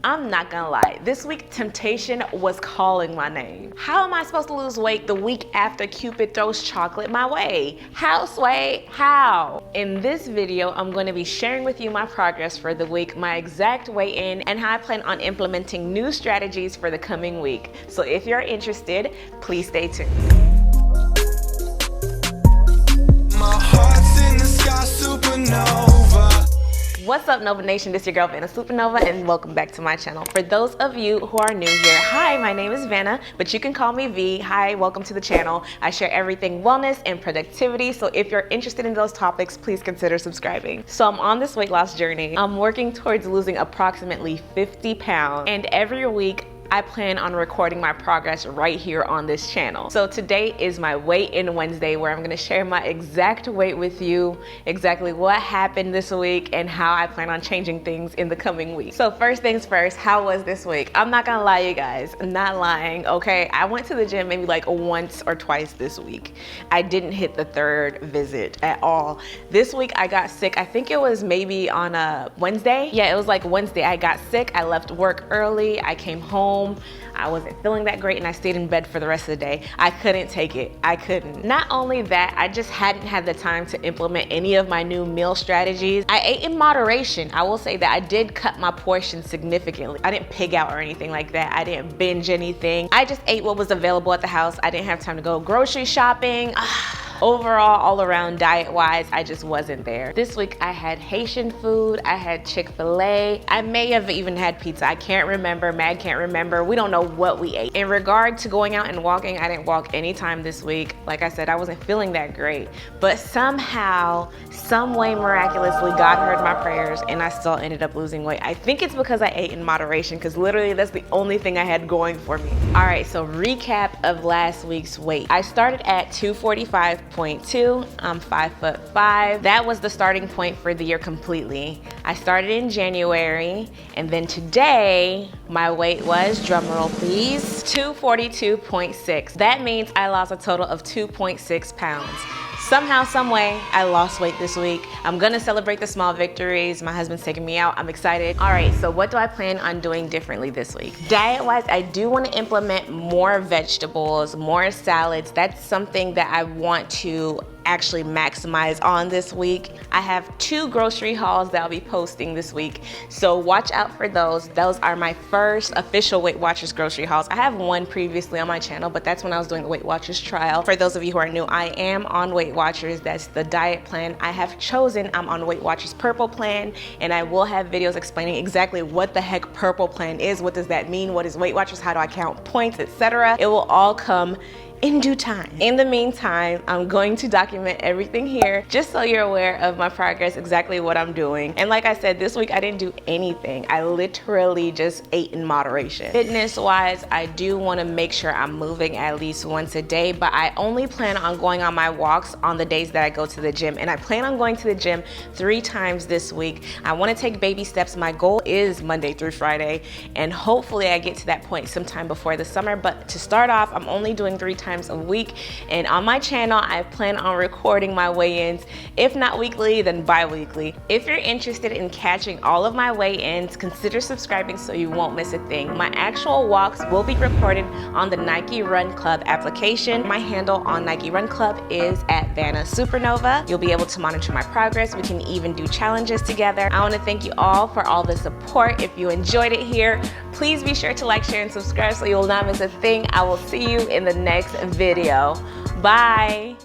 I'm not gonna lie, this week temptation was calling my name. How am I supposed to lose weight the week after Cupid throws chocolate my way? How, Sway? How? In this video, I'm going to be sharing with you my progress for the week, my exact weigh-in, and how I plan on implementing new strategies for the coming week. So if you're interested, please stay tuned. My heart's in the sky, supernova. What's up, Nova Nation? This is your girl Vana SUPERNOVA, and welcome back to my channel. For those of you who are new here, hi, my name is Vana, but you can call me V. Hi, welcome to the channel. I share everything wellness and productivity, so if you're interested in those topics, please consider subscribing. So I'm on this weight loss journey. I'm working towards losing approximately 50 pounds, and every week I plan on recording my progress right here on this channel. So today is my weigh-in Wednesday, where I'm gonna share my exact weight with you, exactly what happened this week, and how I plan on changing things in the coming week. So first things first, how was this week? I'm not gonna lie, you guys, I'm not lying, okay? I went to the gym maybe like once or twice this week. I didn't hit the third visit at all. This week I got sick, I think it was maybe on a Wednesday. Yeah, it was like Wednesday. I got sick, I left work early, I came home, I wasn't feeling that great, and I stayed in bed for the rest of the day. I couldn't take it. I couldn't. Not only that, I just hadn't had the time to implement any of my new meal strategies. I ate in moderation. I will say that I did cut my portions significantly. I didn't pig out or anything like that. I didn't binge anything. I just ate what was available at the house. I didn't have time to go grocery shopping. Overall, all around diet-wise, I just wasn't there. This week I had Haitian food, I had Chick-fil-A. I may have even had pizza. I can't remember, Mag can't remember. We don't know what we ate. In regard to going out and walking, I didn't walk anytime this week. Like I said, I wasn't feeling that great. But somehow, some way miraculously, God heard my prayers and I still ended up losing weight. I think it's because I ate in moderation, because literally that's the only thing I had going for me. All right, so recap of last week's weight. I started at 245.2. I'm 5'5". That was the starting point for the year completely. I started in January, and then today my weight was, drumroll please, 242.6. That means I lost a total of 2.6 pounds. Somehow, some way, I lost weight this week. I'm gonna celebrate the small victories. My husband's taking me out. I'm excited. All right, so what do I plan on doing differently this week? Diet-wise, I do want to implement more vegetables, more salads. That's something that I want to actually maximize on this week. I have 2 grocery hauls that I'll be posting this week, so watch out for those. Those are my first official Weight Watchers grocery hauls. I have one previously on my channel, but that's when I was doing the Weight Watchers trial. For those of you who are new, I am on Weight Watchers. That's the diet plan I have chosen. I'm on Weight Watchers Purple Plan, and I will have videos explaining exactly what the heck Purple Plan is, what does that mean, what is Weight Watchers, how do I count points, etc. It will all come in due time. In the meantime, I'm going to document everything here just so you're aware of my progress, exactly what I'm doing. And like I said, this week I didn't do anything. I literally just ate in moderation. Fitness-wise, I do want to make sure I'm moving at least once a day, but I only plan on going on my walks on the days that I go to the gym. And I plan on going to the gym 3 times this week. I want to take baby steps. My goal is Monday through Friday, and hopefully I get to that point sometime before the summer. But to start off, I'm only doing 3 times a week, and on my channel I plan on recording my weigh-ins, if not weekly, then bi-weekly. If you're interested in catching all of my weigh-ins, consider subscribing so you won't miss a thing. My actual walks will be recorded on the Nike Run Club application. My handle on Nike Run Club is at Vana SUPERNOVA. You'll be able to monitor my progress. We can even do challenges together. I want to thank you all for all the support. If you enjoyed it here, please be sure to like, share, and subscribe so you will not miss a thing. I will see you in the next video. Bye.